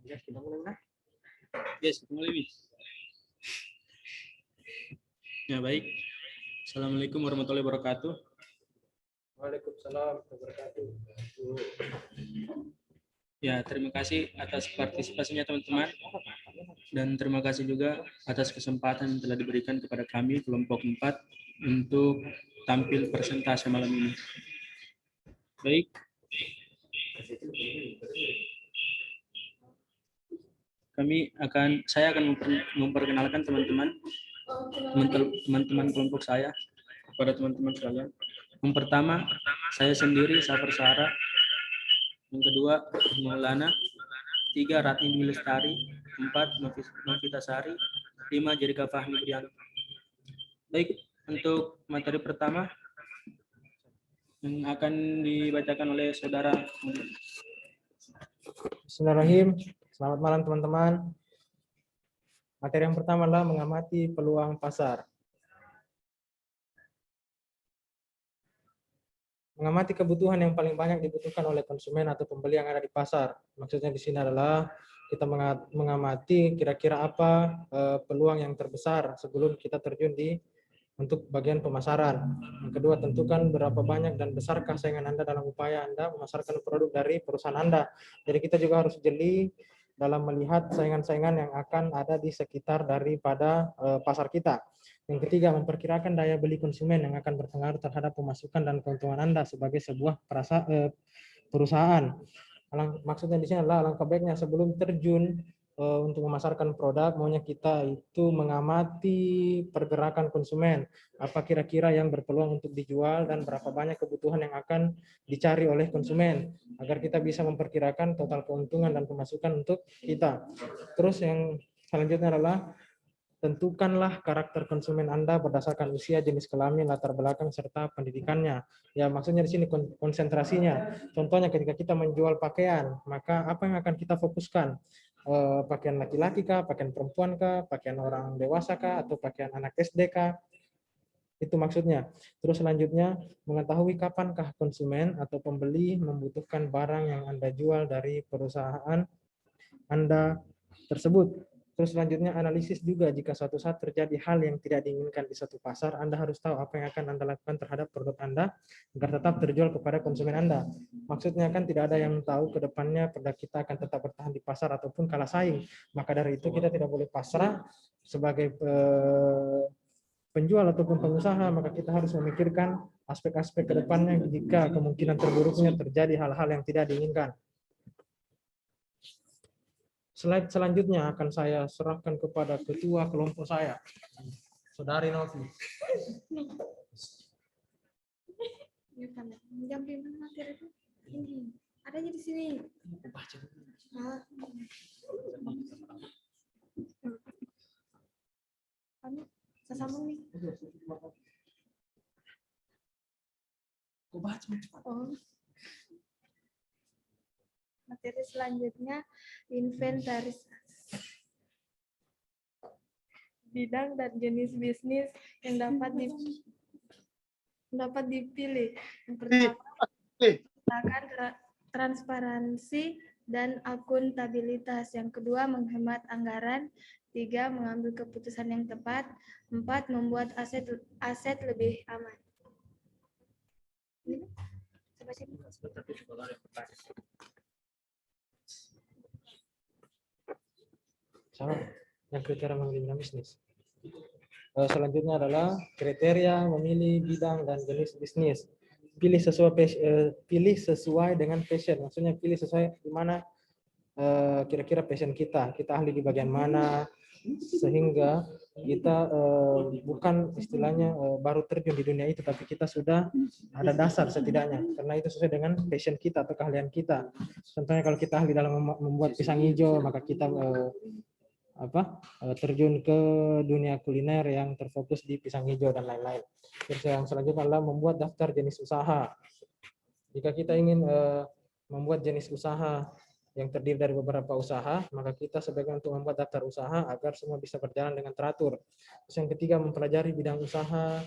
Yes, kita mulai nah. Yes, mulai. Ya baik. Assalamualaikum warahmatullahi wabarakatuh. Waalaikumsalam warahmatullahi wabarakatuh. Ya, terima kasih atas partisipasinya teman-teman. Dan terima kasih juga atas kesempatan yang telah diberikan kepada kami kelompok 4 untuk tampil presentasi malam ini. Baik. Saya akan memperkenalkan teman-teman kelompok saya kepada teman-teman sekalian. Yang pertama, saya sendiri Safar Sahara. Yang kedua, Maulana. 3, Ratni Dwi Lestari. 4, Novita Sari. 5, Jerika Fahmi Prianto. Baik, untuk materi pertama yang akan dibacakan oleh saudara. Bismillahirrahmanirrahim. Selamat malam teman-teman. Materi yang pertama adalah mengamati peluang pasar. Mengamati kebutuhan yang paling banyak dibutuhkan oleh konsumen atau pembeli yang ada di pasar. Maksudnya di sini adalah kita mengamati kira-kira apa peluang yang terbesar sebelum kita terjun untuk bagian pemasaran. Yang kedua, tentukan berapa banyak dan besarkah saingan Anda dalam upaya Anda memasarkan produk dari perusahaan Anda. Jadi kita juga harus jeli dalam melihat saingan-saingan yang akan ada di sekitar daripada pasar kita. Yang ketiga, memperkirakan daya beli konsumen yang akan berpengaruh terhadap pemasukan dan keuntungan Anda sebagai sebuah perusahaan. Maksudnya di sini adalah alangkah baiknya sebelum terjun untuk memasarkan produk, maunya kita itu mengamati pergerakan konsumen. Apa kira-kira yang berpeluang untuk dijual dan berapa banyak kebutuhan yang akan dicari oleh konsumen agar kita bisa memperkirakan total keuntungan dan pemasukan untuk kita. Terus yang selanjutnya adalah tentukanlah karakter konsumen Anda berdasarkan usia, jenis kelamin, latar belakang, serta pendidikannya. Ya, maksudnya di sini konsentrasinya. Contohnya ketika kita menjual pakaian, maka apa yang akan kita fokuskan? Pakaian laki-laki kah, pakaian perempuan kah, pakaian orang dewasa kah, atau pakaian anak SD kah? Itu maksudnya. Terus selanjutnya, mengetahui kapankah konsumen atau pembeli membutuhkan barang yang Anda jual dari perusahaan Anda tersebut. Terus selanjutnya analisis juga jika suatu saat terjadi hal yang tidak diinginkan di suatu pasar, Anda harus tahu apa yang akan Anda lakukan terhadap produk Anda agar tetap terjual kepada konsumen Anda. Maksudnya kan tidak ada yang tahu ke depannya produk kita akan tetap bertahan di pasar ataupun kalah saing. Maka dari itu kita tidak boleh pasrah sebagai penjual ataupun pengusaha, maka kita harus memikirkan aspek-aspek ke depannya jika kemungkinan terburuknya terjadi hal-hal yang tidak diinginkan. Slide selanjutnya akan saya serahkan kepada ketua kelompok saya, Saudari Novi. Jam 5 materi itu ini adanya di sini. Kami sesambung nih. Oh. Materi selanjutnya inventarisasi bidang dan jenis bisnis yang dapat dipilih. Yang pertama, menggunakan transparansi dan akuntabilitas. Yang kedua, menghemat anggaran. 3, mengambil keputusan yang tepat. 4, membuat aset lebih aman. Sama, yang kriteria memilih bisnis. Selanjutnya adalah kriteria memilih bidang dan jenis bisnis. Pilih sesuai dengan passion. Maksudnya pilih sesuai di mana kira-kira passion kita. Kita ahli di bagian mana, sehingga kita bukan istilahnya baru terjun di dunia itu, tapi kita sudah ada dasar setidaknya. Karena itu sesuai dengan passion kita atau keahlian kita. Contohnya kalau kita ahli dalam membuat pisang hijau, maka kita terjun ke dunia kuliner yang terfokus di pisang hijau dan lain-lain. Terus yang selanjutnya adalah membuat daftar jenis usaha. Jika kita ingin membuat jenis usaha yang terdiri dari beberapa usaha, maka kita sebaiknya untuk membuat daftar usaha agar semua bisa berjalan dengan teratur. Terus yang ketiga, mempelajari bidang usaha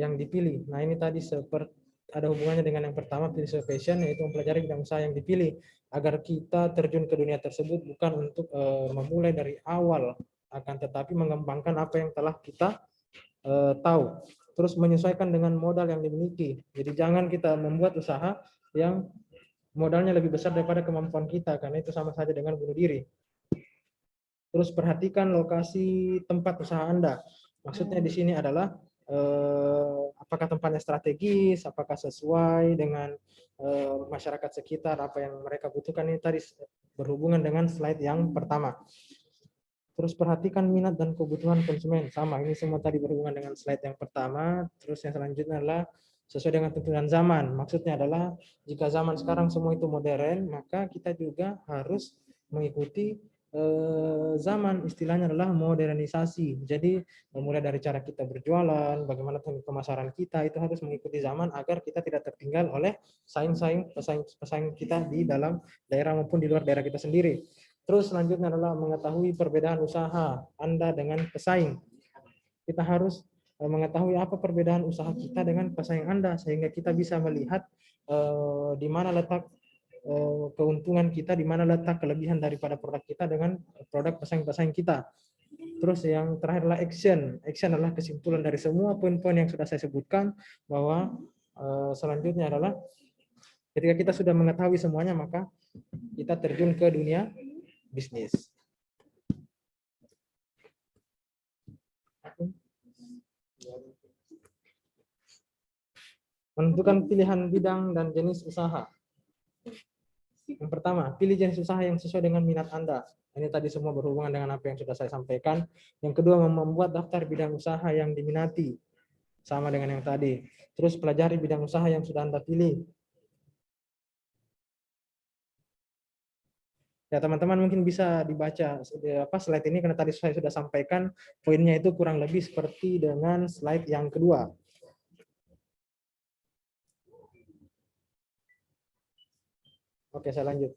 yang dipilih. Nah, ini tadi seperti ada hubungannya dengan yang pertama, pilih sesuai passion, yaitu mempelajari bidang usaha yang dipilih. agar kita terjun ke dunia tersebut bukan untuk memulai dari awal, akan tetapi mengembangkan apa yang telah kita tahu, terus menyesuaikan dengan modal yang dimiliki. Jadi jangan kita membuat usaha yang modalnya lebih besar daripada kemampuan kita, karena itu sama saja dengan bunuh diri. Terus perhatikan lokasi tempat usaha Anda. Maksudnya di sini adalah apakah tempatnya strategis, apakah sesuai dengan masyarakat sekitar, apa yang mereka butuhkan. Ini tadi berhubungan dengan slide yang pertama. Terus perhatikan minat dan kebutuhan konsumen. Sama, ini semua tadi berhubungan dengan slide yang pertama. Terus yang selanjutnya adalah sesuai dengan tuntunan zaman. Maksudnya adalah jika zaman sekarang semua itu modern, maka kita juga harus mengikuti zaman, istilahnya adalah modernisasi. Jadi mulai dari cara kita berjualan, bagaimana teknik pemasaran kita, itu harus mengikuti zaman agar kita tidak tertinggal oleh pesaing kita di dalam daerah maupun di luar daerah kita sendiri. Terus selanjutnya adalah mengetahui perbedaan usaha Anda dengan pesaing. Kita harus mengetahui apa perbedaan usaha kita dengan pesaing Anda, sehingga kita bisa melihat di mana letak keuntungan kita, di mana letak kelebihan daripada produk kita dengan produk pesaing-pesaing kita. Terus yang terakhir adalah action. Action adalah kesimpulan dari semua poin-poin yang sudah saya sebutkan, bahwa selanjutnya adalah ketika kita sudah mengetahui semuanya, maka kita terjun ke dunia bisnis. Menentukan pilihan bidang dan jenis usaha. Yang pertama, pilih jenis usaha yang sesuai dengan minat Anda. Ini tadi semua berhubungan dengan apa yang sudah saya sampaikan. Yang kedua, membuat daftar bidang usaha yang diminati. Sama dengan yang tadi. Terus pelajari bidang usaha yang sudah Anda pilih. Ya, teman-teman mungkin bisa dibaca slide ini, karena tadi saya sudah sampaikan poinnya itu kurang lebih seperti dengan slide yang kedua. Oke, saya lanjut.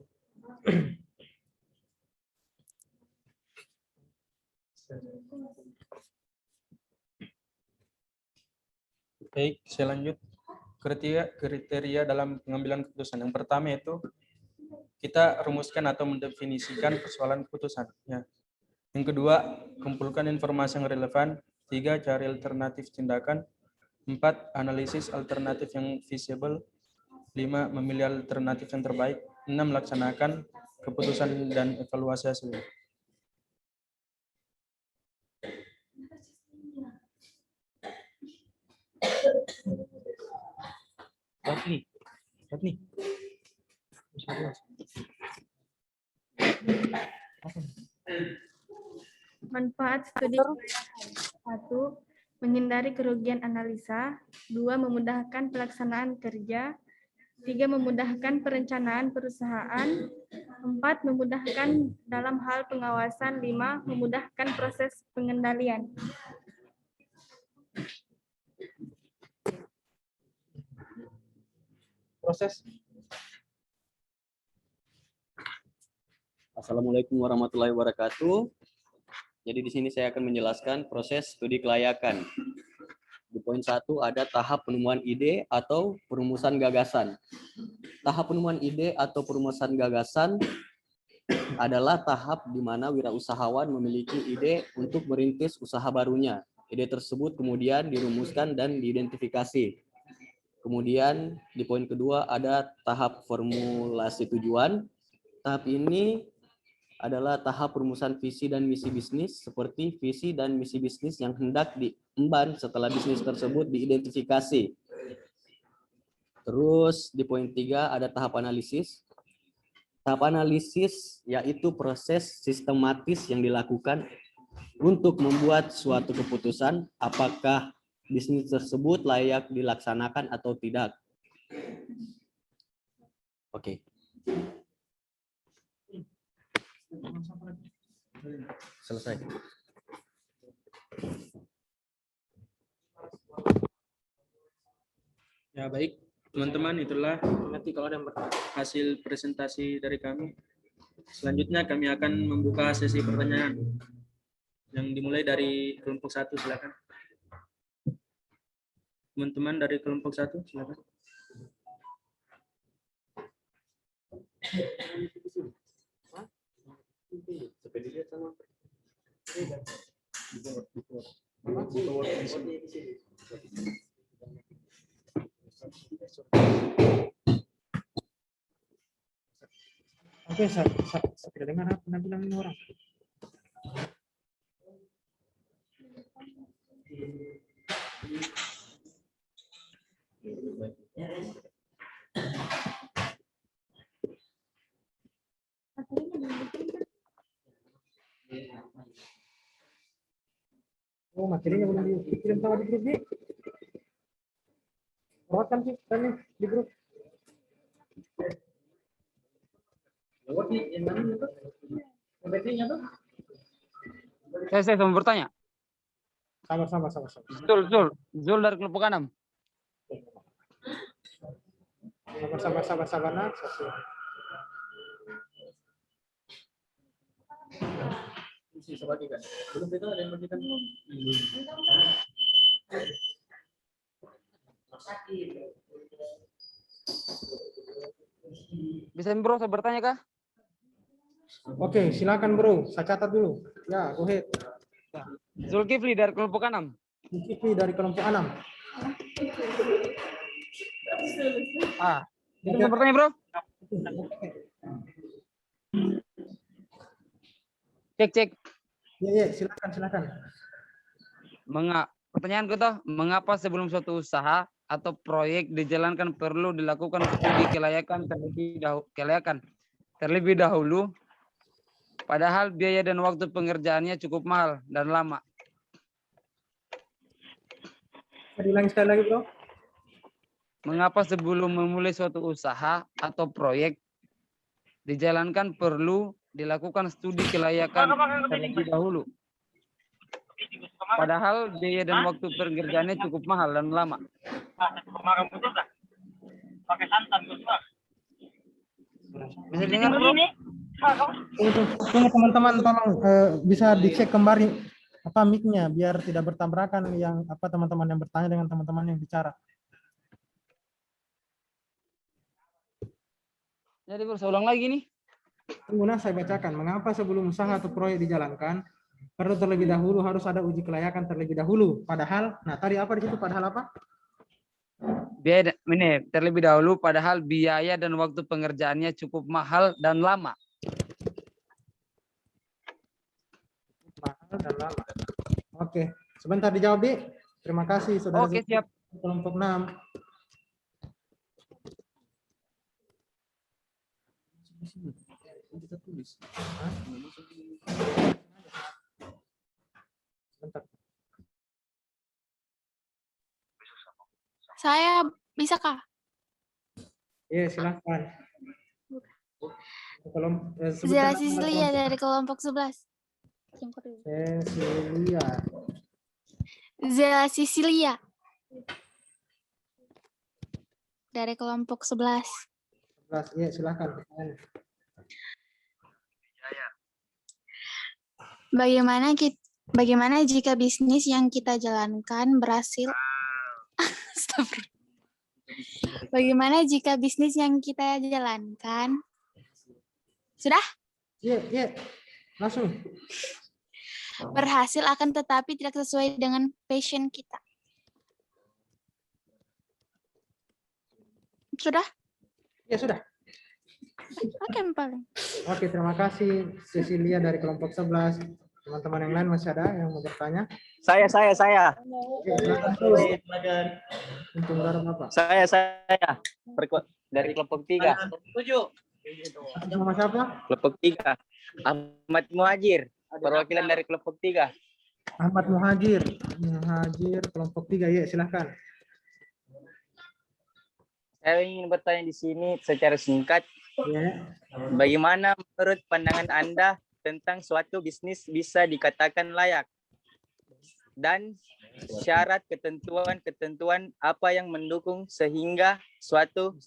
Baik, saya lanjut. Kriteria dalam pengambilan keputusan. Yang pertama itu kita rumuskan atau mendefinisikan persoalan keputusan. Ya. Yang kedua, kumpulkan informasi yang relevan. 3, cari alternatif tindakan. 4, analisis alternatif yang feasible. 5, memilih alternatif yang terbaik. 6, laksanakan keputusan dan evaluasi hasilnya. Lihat nih. Manfaat studi kelayakan. 1. Menghindari kerugian analisa. 2. Memudahkan pelaksanaan kerja. 3. Memudahkan perencanaan perusahaan. 4. Memudahkan dalam hal pengawasan. 5. Memudahkan proses pengendalian. Proses. Assalamualaikum warahmatullahi wabarakatuh. Jadi di sini saya akan menjelaskan proses studi kelayakan. Di poin 1 ada tahap penemuan ide atau perumusan gagasan. Tahap penemuan ide atau perumusan gagasan adalah tahap di mana wirausahawan memiliki ide untuk merintis usaha barunya. Ide tersebut kemudian dirumuskan dan diidentifikasi. Kemudian di poin kedua ada tahap formulasi tujuan. Tahap ini adalah tahap perumusan visi dan misi bisnis, seperti visi dan misi bisnis yang hendak diemban setelah bisnis tersebut diidentifikasi. Terus di poin 3 ada tahap analisis. Tahap analisis yaitu proses sistematis yang dilakukan untuk membuat suatu keputusan apakah bisnis tersebut layak dilaksanakan atau tidak. Oke. Selesai. Ya, baik. Teman-teman, itulah nanti kalau ada hasil presentasi dari kami. Selanjutnya kami akan membuka sesi pertanyaan yang dimulai dari kelompok 1, silakan. Teman-teman dari kelompok 1, silakan. Oke, saya tidak dengar apa penampilan ini orang. Oh, materinya belum dikirim sama di grup, Bi. Forwardkan sih kami di grup. Saya mau bertanya. Sama. Zul dari kelompok 6. Sabar, nak. Bisa bro, saya bertanya kah? Oke, silakan bro. Saya catat dulu. Ya, go ahead. Zulkifli dari kelompok 6. Zulkifli dari kelompok 6. Bisa mau bertanya bro? Cek. Ya, silakan. Pertanyaanku tuh, mengapa sebelum suatu usaha atau proyek dijalankan perlu dilakukan studi kelayakan terlebih dahulu, padahal biaya dan waktu pengerjaannya cukup mahal dan lama. Diulangi sekali lagi, bro. Mengapa sebelum memulai suatu usaha atau proyek dijalankan perlu dilakukan studi kelayakan terlebih dahulu, padahal biaya dan waktu pengerjaannya cukup mahal dan lama. Bisa dengar bro? Tunggu teman-teman, tolong bisa dicek kembali apa mic-nya biar tidak bertabrakan yang apa teman-teman yang bertanya dengan teman-teman yang bicara. Jadi bro, saya ulang lagi nih. Tunggu, saya bacakan. Mengapa sebelum usaha atau proyek dijalankan perlu terlebih dahulu harus ada uji kelayakan terlebih dahulu. Padahal, nah tadi apa di situ? Padahal apa? Biaya ini terlebih dahulu, padahal biaya dan waktu pengerjaannya cukup mahal dan lama. Mahal dan lama. Oke, sebentar dijawab, Bi. Terima kasih, saudara. Oke, siap. Kelompok 6. Kita tulis. Sebentar. Saya bisa kah? Iya, silakan. Zela Sisilia dari kelompok 11. Zela Sisilia dari kelompok 11. Iya, silakan. Bagaimana jika bisnis yang kita jalankan berhasil? Bagaimana jika bisnis yang kita jalankan sudah? Iya. Langsung. Berhasil akan tetapi tidak sesuai dengan passion kita. Sudah? Ya, sudah. Oke, paling. Oke, terima kasih Cecilia dari kelompok 11. Teman-teman yang lain masih ada yang mau bertanya? Saya. Oke, silakan. Untuk Bapak. Saya. Dari kelompok 3. Nama siapa? Kelompok 3. Ahmad Muhajir. Perwakilan dari kelompok 3. Ahmad Muhajir, kelompok 3. Ya, silakan. Saya ingin bertanya di sini secara singkat. Ya. Bagaimana menurut pandangan Anda tentang suatu bisnis bisa dikatakan layak? Dan syarat ketentuan apa yang mendukung sehingga suatu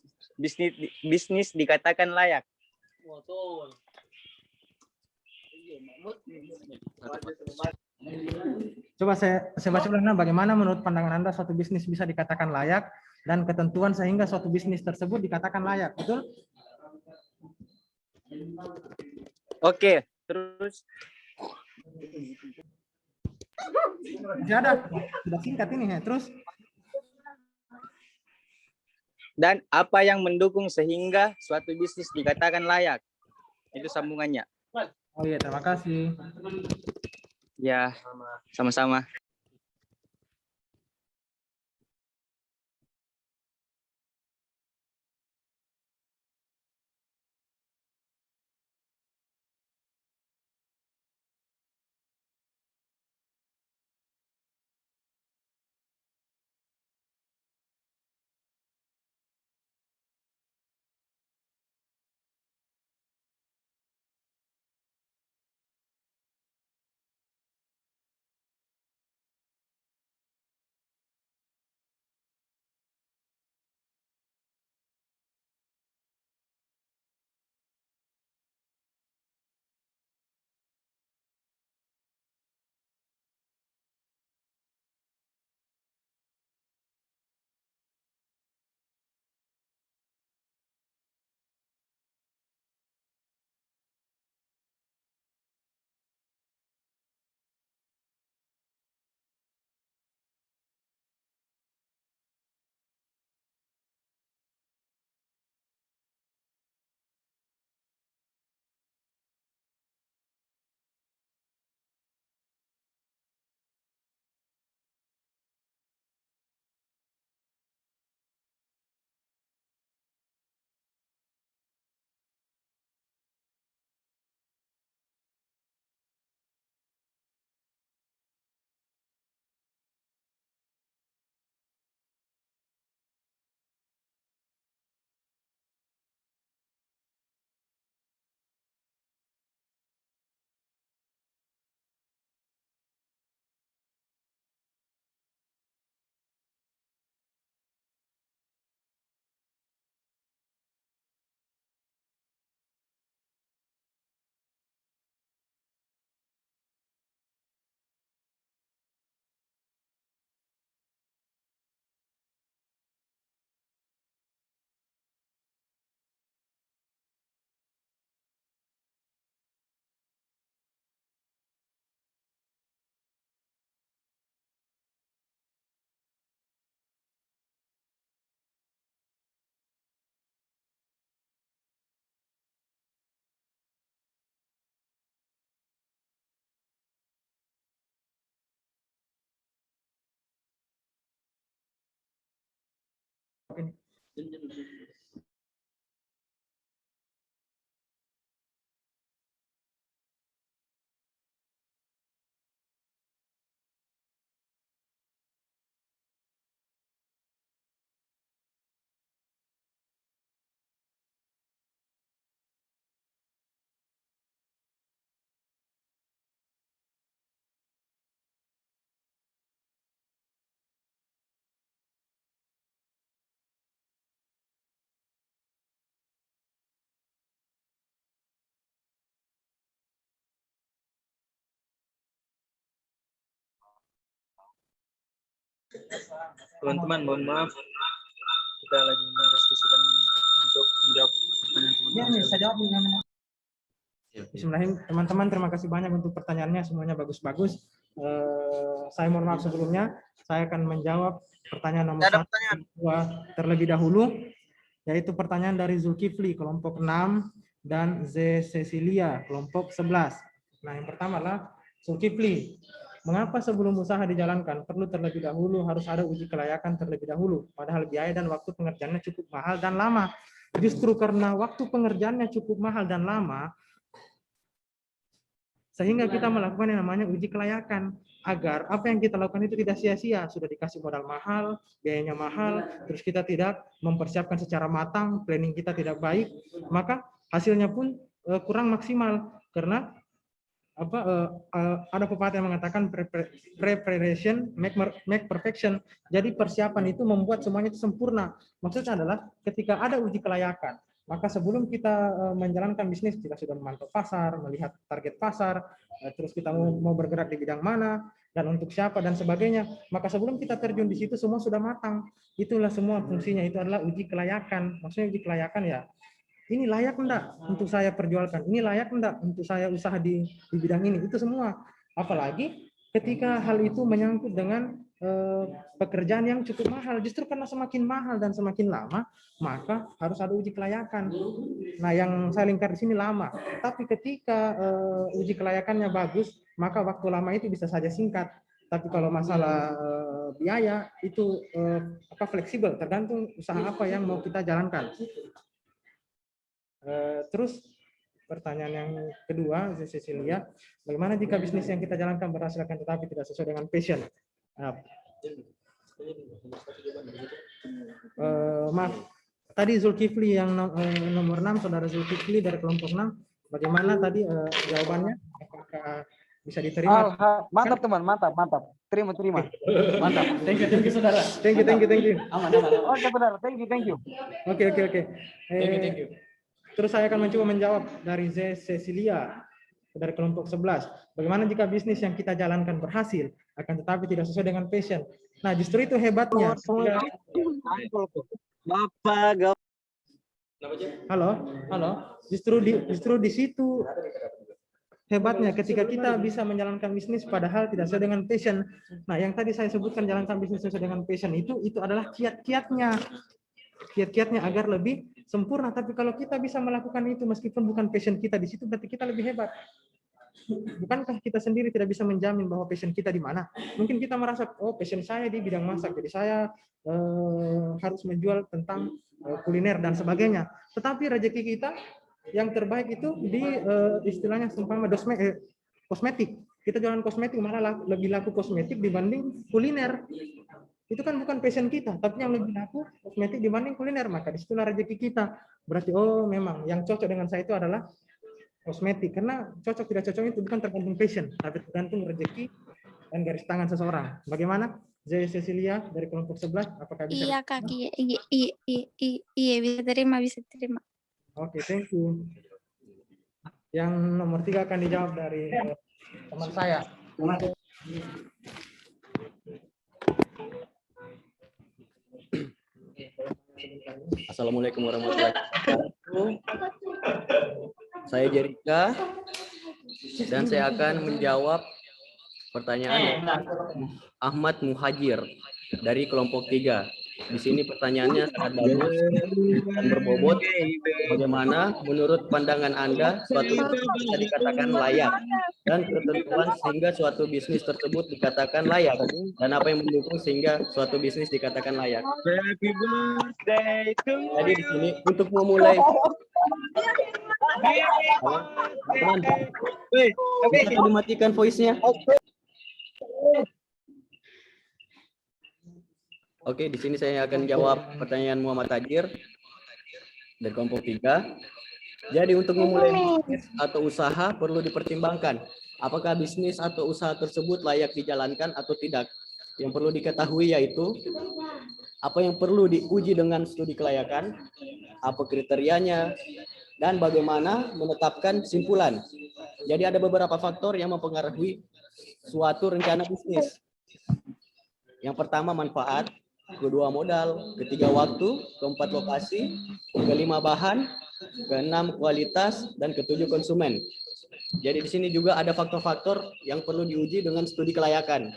bisnis dikatakan layak? Coba saya baca ulang. Bagaimana menurut pandangan Anda suatu bisnis bisa dikatakan layak dan ketentuan sehingga suatu bisnis tersebut dikatakan layak, betul? Oke, terus Masih ada, sudah singkat ini ya. Terus dan apa yang mendukung sehingga suatu bisnis dikatakan layak? Itu sambungannya. oh iya, terima kasih. Ya, sama-sama. Teman-teman, mohon maaf. Kita lagi mendiskusikan untuk menjawab pertanyaan teman-teman. Saya jawab Bismillahirrahmanirrahim. Teman-teman, terima kasih banyak untuk pertanyaannya, semuanya bagus-bagus. Saya mohon maaf sebelumnya, saya akan menjawab pertanyaan nomor 1 dan 2 terlebih dahulu, yaitu pertanyaan dari Zulkifli, kelompok 6, dan Z. Cecilia, kelompok 11. Nah, yang pertama adalah Zulkifli. Mengapa sebelum usaha dijalankan perlu terlebih dahulu harus ada uji kelayakan terlebih dahulu, padahal biaya dan waktu pengerjaannya cukup mahal dan lama? Justru karena waktu pengerjaannya cukup mahal dan lama, sehingga kita melakukan yang namanya uji kelayakan, agar apa yang kita lakukan itu tidak sia-sia. Sudah dikasih modal mahal, biayanya mahal, terus kita tidak mempersiapkan secara matang, planning kita tidak baik, maka hasilnya pun kurang maksimal. Karena ada pepatah yang mengatakan preparation make perfection. Jadi persiapan itu membuat semuanya itu sempurna. Maksudnya adalah ketika ada uji kelayakan, maka sebelum kita menjalankan bisnis, kita sudah memantau pasar, melihat target pasar, terus kita mau bergerak di bidang mana, dan untuk siapa, dan sebagainya. Maka sebelum kita terjun di situ, semua sudah matang. Itulah semua fungsinya, itu adalah uji kelayakan. Maksudnya uji kelayakan ya, ini layak enggak untuk saya perjualkan, ini layak enggak untuk saya usaha di bidang ini, itu semua. Apalagi ketika hal itu menyangkut dengan pekerjaan yang cukup mahal, justru karena semakin mahal dan semakin lama, maka harus ada uji kelayakan. Nah, yang saya lingkar di sini lama. Tapi ketika uji kelayakannya bagus, maka waktu lama itu bisa saja singkat. Tapi kalau masalah biaya itu fleksibel, tergantung usaha apa yang mau kita jalankan. Terus pertanyaan yang kedua, Cecilia, bagaimana jika bisnis yang kita jalankan berhasilkan tetapi tidak sesuai dengan passion? Maaf, tadi Zulkifli yang nomor 6, saudara Zulkifli dari kelompok 6, bagaimana tadi jawabannya? Apakah bisa diterima? Mantap teman, mantap. Terima. Mantap. Thank you saudara. Thank you. Aman. Oke saudara, thank you. Oke. Thank you. Terus saya akan mencoba menjawab dari Cecilia dari kelompok 11. Bagaimana jika bisnis yang kita jalankan berhasil, akan tetapi tidak sesuai dengan passion? Nah, justru itu hebatnya. Bapak, Halo. Justru di situ hebatnya ketika kita bisa menjalankan bisnis padahal tidak sesuai dengan passion. Nah, yang tadi saya sebutkan jalankan bisnis sesuai dengan passion itu adalah kiat-kiatnya agar lebih sempurna. Tapi kalau kita bisa melakukan itu meskipun bukan passion kita di situ, berarti kita lebih hebat. Bukankah kita sendiri tidak bisa menjamin bahwa passion kita di mana? Mungkin kita merasa, oh passion saya di bidang masak, jadi saya harus menjual tentang kuliner dan sebagainya. Tetapi rezeki kita yang terbaik itu di istilahnya seumpama kosmetik. Kita jualan kosmetik, malah lebih laku kosmetik dibanding kuliner. Itu kan bukan passion kita, tapi yang lebih laku kosmetik dibanding kuliner, maka disitulah rezeki kita. Berarti oh memang yang cocok dengan saya itu adalah kosmetik, karena cocok tidak cocok itu bukan tergantung passion, tapi tergantung rezeki dan garis tangan seseorang. Bagaimana Cecilia dari kelompok 11, apakah bisa? Iya Kak, iya bisa terima. Oke, thank you. Yang nomor 3 akan dijawab dari teman saya. Assalamualaikum warahmatullahi wabarakatuh. Saya Jerika dan saya akan menjawab pertanyaan Ahmad Muhajir dari kelompok 3. Di sini pertanyaannya sangat bagus dan berbobot. Bagaimana menurut pandangan Anda suatu bisnis bisa dikatakan layak dan ketentuan sehingga suatu bisnis tersebut dikatakan layak, dan apa yang mendukung sehingga suatu bisnis dikatakan layak? Jadi di sini untuk memulai teman, bisa dimatikan voice-nya. Oke, di sini saya akan jawab pertanyaan Muhammad Tajir dari kelompok 3. Jadi untuk memulai bisnis atau usaha perlu dipertimbangkan apakah bisnis atau usaha tersebut layak dijalankan atau tidak. Yang perlu diketahui yaitu apa yang perlu diuji dengan studi kelayakan, apa kriterianya, dan bagaimana menetapkan kesimpulan. Jadi ada beberapa faktor yang mempengaruhi suatu rencana bisnis. Yang pertama manfaat, kedua modal, ketiga waktu, keempat lokasi, kelima bahan, keenam kualitas, dan ketujuh konsumen. Jadi di sini juga ada faktor-faktor yang perlu diuji dengan studi kelayakan.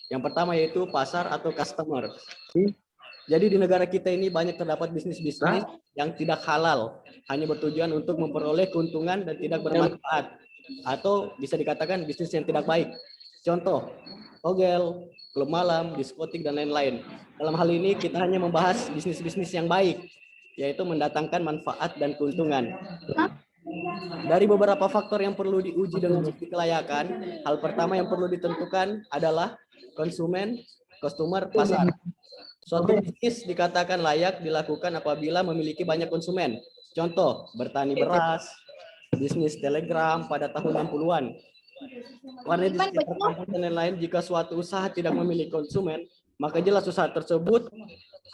Yang pertama yaitu pasar atau customer. Jadi di negara kita ini banyak terdapat bisnis-bisnis yang tidak halal, hanya bertujuan untuk memperoleh keuntungan dan tidak bermanfaat, atau bisa dikatakan bisnis yang tidak baik. Contoh, togel, klub malam, diskotik, dan lain-lain. Dalam hal ini kita hanya membahas bisnis-bisnis yang baik, yaitu mendatangkan manfaat dan keuntungan. Dari beberapa faktor yang perlu diuji dengan studi kelayakan, hal pertama yang perlu ditentukan adalah konsumen, customer, pasar. Suatu bisnis dikatakan layak dilakukan apabila memiliki banyak konsumen. Contoh, bertani beras, bisnis telegram pada tahun 60-an. Warna di sekitar kampung dan lain-lain, jika suatu usaha tidak memiliki konsumen, maka jelas usaha tersebut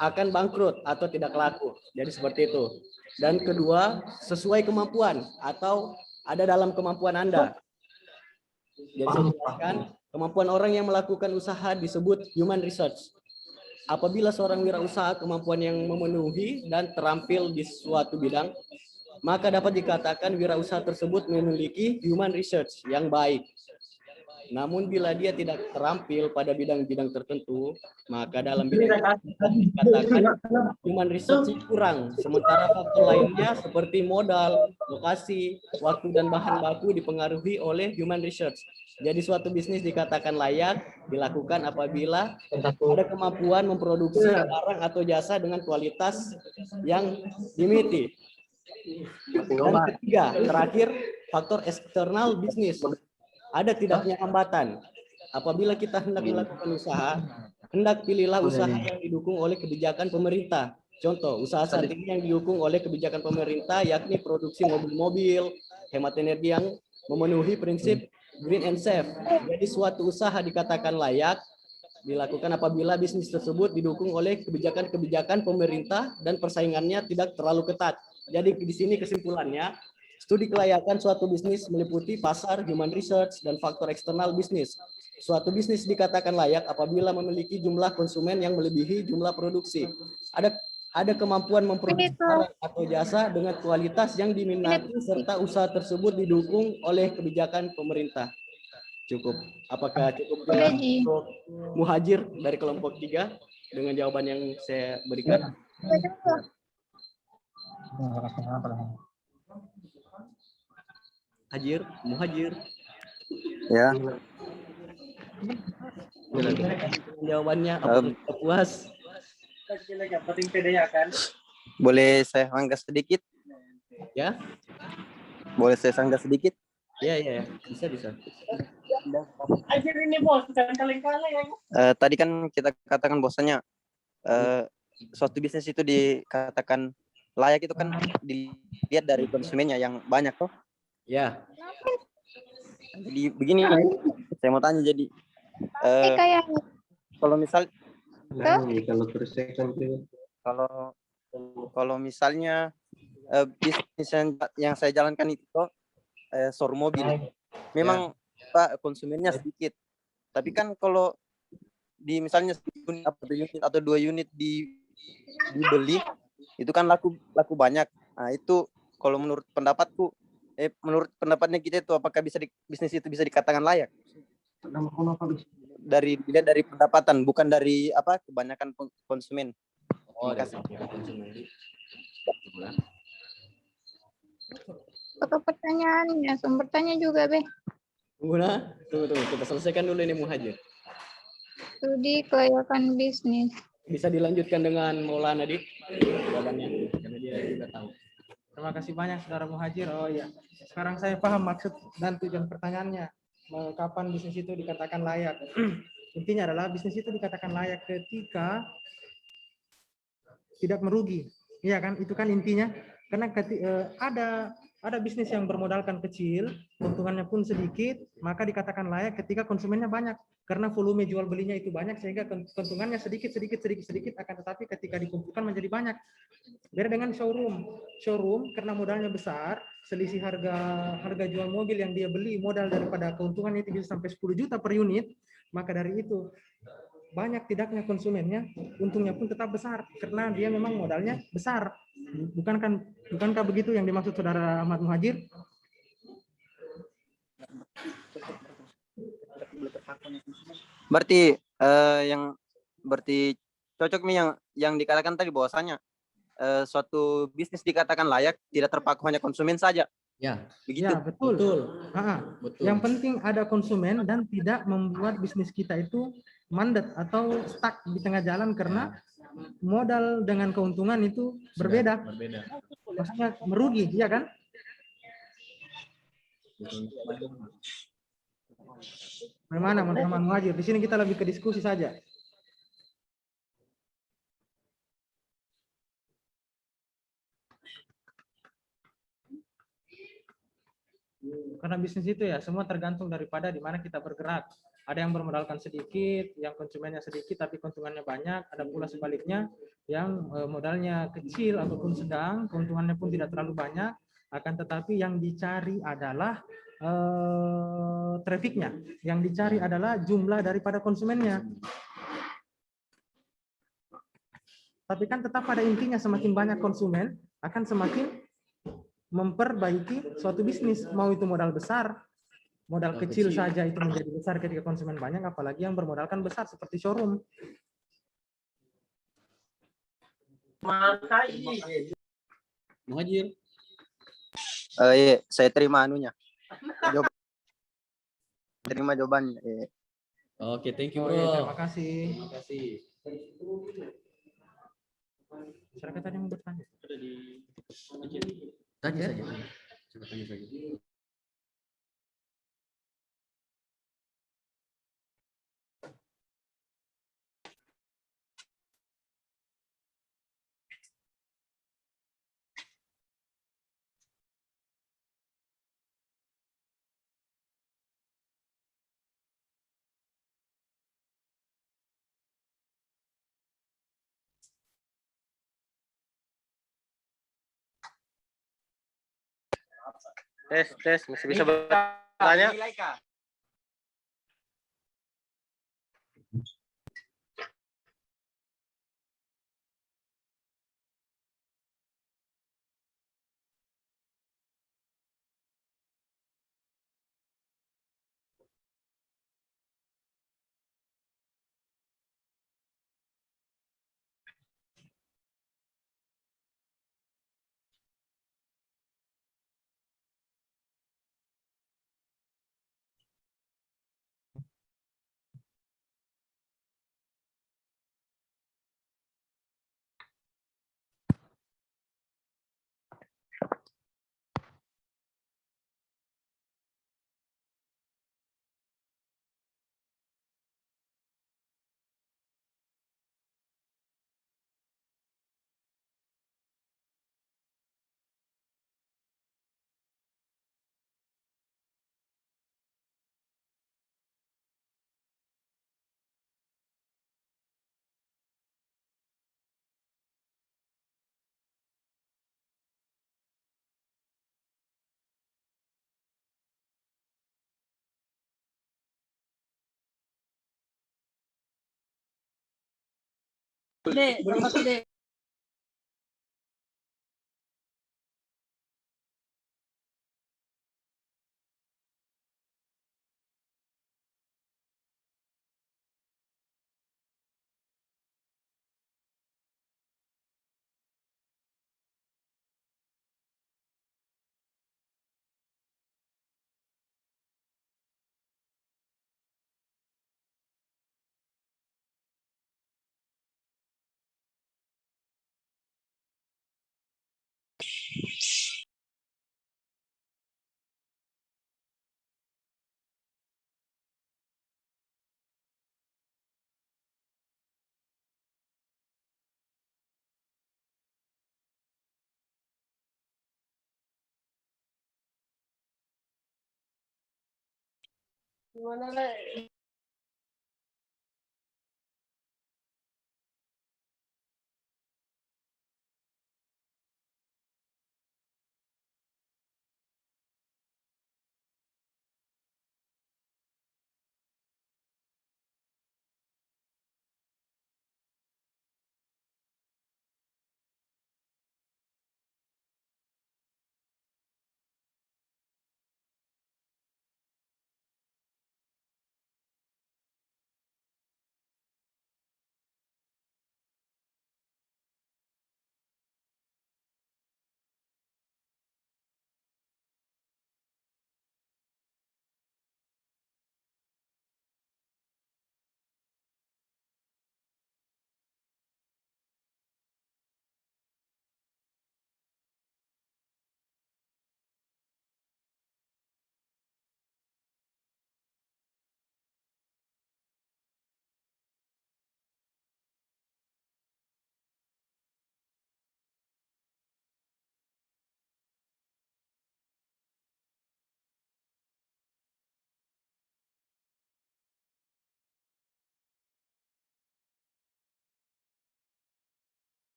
akan bangkrut atau tidak laku. Jadi seperti itu. Dan kedua, sesuai kemampuan atau ada dalam kemampuan Anda. Jadi saya jelaskan, kemampuan orang yang melakukan usaha disebut human research. Apabila seorang wirausaha kemampuan yang memenuhi dan terampil di suatu bidang, maka dapat dikatakan wirausaha tersebut memiliki human research yang baik. Namun bila dia tidak terampil pada bidang-bidang tertentu, maka dalam bidang itu dikatakan human research kurang. Sementara faktor lainnya seperti modal, lokasi, waktu, dan bahan baku dipengaruhi oleh human research. Jadi suatu bisnis dikatakan layak dilakukan apabila ada kemampuan memproduksi barang atau jasa dengan kualitas yang dimiliki. Dan ketiga, terakhir, faktor eksternal bisnis. Ada tidaknya hambatan. Apabila kita hendak melakukan usaha, hendak pilihlah usaha yang didukung oleh kebijakan pemerintah. Contoh, usaha saat ini yang didukung oleh kebijakan pemerintah yakni produksi mobil-mobil, hemat energi yang memenuhi prinsip green and safe. Jadi suatu usaha dikatakan layak dilakukan apabila bisnis tersebut didukung oleh kebijakan-kebijakan pemerintah dan persaingannya tidak terlalu ketat. Jadi di sini kesimpulannya, studi kelayakan suatu bisnis meliputi pasar, human research, dan faktor eksternal bisnis. Suatu bisnis dikatakan layak apabila memiliki jumlah konsumen yang melebihi jumlah produksi. Ada kemampuan memproduksi barang atau jasa dengan kualitas yang diminati serta usaha tersebut didukung oleh kebijakan pemerintah. Cukup. Apakah cukup untuk Muhajir dari kelompok 3 dengan jawaban yang saya berikan? Muhajir. Ya. Jawabannya apakah puas? Boleh saya sanggah sedikit? Ya? Boleh saya sanggah sedikit? Ya. Bisa. Tadi kan kita katakan bahwasanya suatu bisnis itu dikatakan layak itu kan dilihat dari konsumennya yang banyak toh. Ya. Jadi begini, saya mau tanya jadi kalau misal kalau misalnya bisnis yang saya jalankan itu showroom mobil, memang Pak konsumennya sedikit, tapi kan kalau di misalnya unit atau 2 unit dibeli itu kan laku banyak. Nah itu kalau menurut pendapatku, menurut pendapatnya kita itu apakah bisnis itu bisa dikatakan layak? Dilihat dari pendapatan, bukan dari kebanyakan konsumen. Terima kasih. Foto pertanyaannya, sumber tanya juga, Be. Tunggu. Kita selesaikan dulu ini Muhajir. Studi kelayakan bisnis. Bisa dilanjutkan dengan Maulana Dik jawabannya, karena dia juga tahu. Terima kasih banyak Saudara Muhajir. Oh ya, sekarang saya paham maksud dan tujuan pertanyaannya. Kapan bisnis itu dikatakan layak? Intinya adalah bisnis itu dikatakan layak ketika tidak merugi. Iya kan? Itu kan intinya. Karena ada bisnis yang bermodalkan kecil, keuntungannya pun sedikit, maka dikatakan layak ketika konsumennya banyak. Karena volume jual belinya itu banyak sehingga keuntungannya sedikit akan tetapi ketika dikumpulkan menjadi banyak. Beda dengan showroom. Showroom karena modalnya besar, selisih harga jual mobil yang dia beli modal daripada keuntungannya itu bisa sampai 10 juta per unit, maka dari itu banyak tidaknya konsumennya, untungnya pun tetap besar karena dia memang modalnya besar. Bukankah begitu yang dimaksud Saudara Ahmad Muhajir? Berarti berarti cocok nih yang dikatakan tadi bahwasanya suatu bisnis dikatakan layak tidak terpaku hanya konsumen saja. Ya, begitu. Ya, betul. Betul. Yang penting ada konsumen dan tidak membuat bisnis kita itu mandat atau stuck di tengah jalan karena modal dengan keuntungan itu berbeda. Maksudnya merugi, ya kan? Bagaimana Muhammad Muhajir? Di sini kita lebih ke diskusi saja. Karena bisnis itu ya semua tergantung daripada di mana kita bergerak. Ada yang bermodalkan sedikit, yang konsumennya sedikit tapi keuntungannya banyak. Ada pula sebaliknya yang modalnya kecil ataupun sedang, keuntungannya pun tidak terlalu banyak. Akan tetapi yang dicari adalah trafficnya. Yang dicari adalah jumlah daripada konsumennya. Tapi kan tetap pada intinya semakin banyak konsumen akan semakin memperbaiki suatu bisnis, mau itu modal besar, modal kecil saja itu menjadi besar ketika konsumen banyak, apalagi yang bermodalkan besar seperti showroom. Muhajir. Iya, saya terima anunya. Terima jawabannya. Iya. Oke, thank you Oh, bro. iya, terima kasih. Terima kasih. Masyarakat tadi yang bertanya. Tanya saja. Coba tanya saja. Tes, masih bisa bertanya?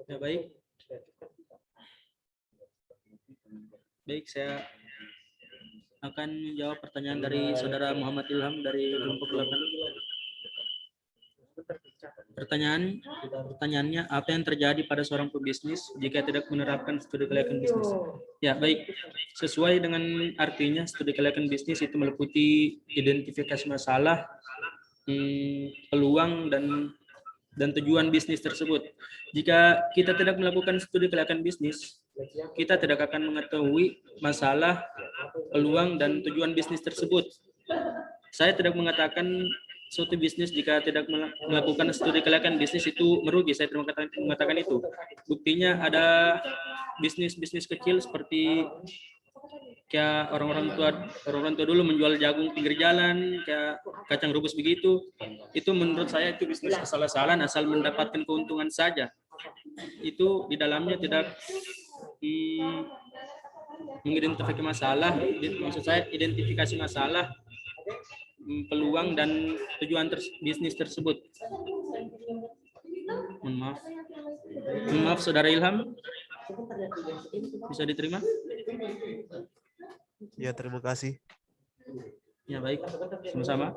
Ya baik. Baik, saya akan menjawab pertanyaan dari saudara Muhammad Ilham dari kelompok 8. Pertanyaannya, apa yang terjadi pada seorang pebisnis jika tidak menerapkan studi kelayakan bisnis? Ya, baik. Sesuai dengan artinya, studi kelayakan bisnis itu meliputi identifikasi masalah, peluang dan tujuan bisnis tersebut. Jika kita tidak melakukan studi kelayakan bisnis, kita tidak akan mengetahui masalah, peluang, dan tujuan bisnis tersebut. Saya tidak mengatakan suatu bisnis jika tidak melakukan studi kelayakan bisnis itu merugi. Saya tidak mengatakan itu. Buktinya ada bisnis-bisnis kecil seperti kayak orang-orang tua dulu menjual jagung pinggir jalan, kayak kacang rebus begitu. Itu menurut saya itu bisnis asal-asalan, asal mendapatkan keuntungan saja. Itu di dalamnya tidak mengidentifikasi masalah, maksud saya identifikasi masalah, peluang dan tujuan bisnis tersebut. Mohon maaf, saudara Ilham, bisa diterima? Ya, terima kasih. Ya, baik, sama-sama.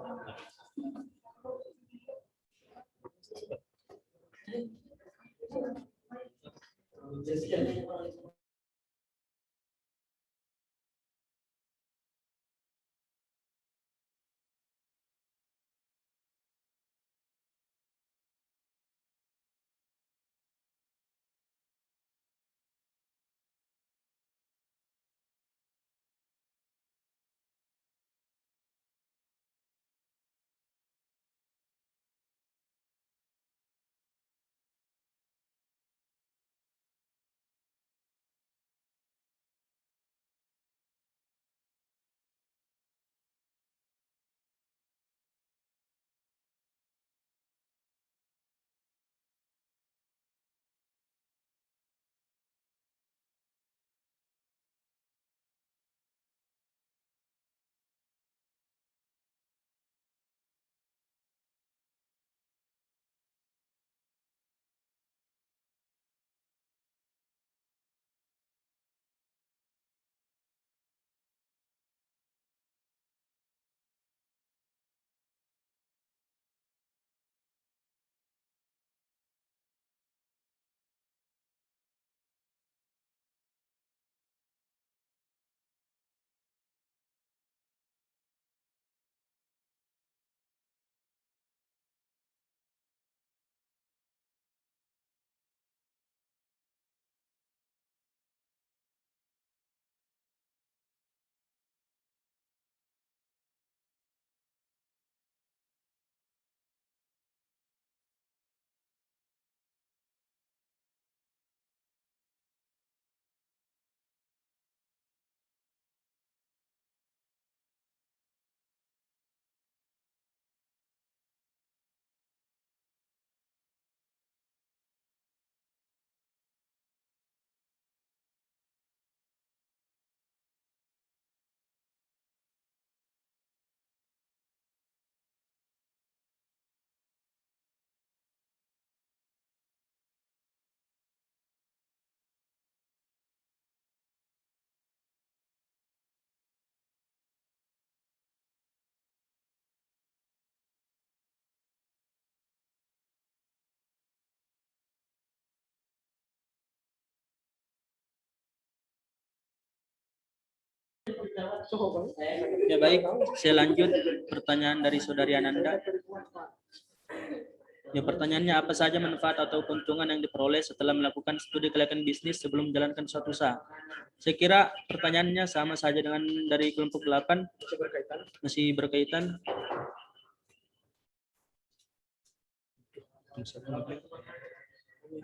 Ya, baik, saya lanjut pertanyaan dari saudari Ananda. Ya, pertanyaannya, apa saja manfaat atau keuntungan yang diperoleh setelah melakukan studi kelayakan bisnis sebelum menjalankan suatu usaha? Saya kira pertanyaannya sama saja dengan dari kelompok 8, masih berkaitan.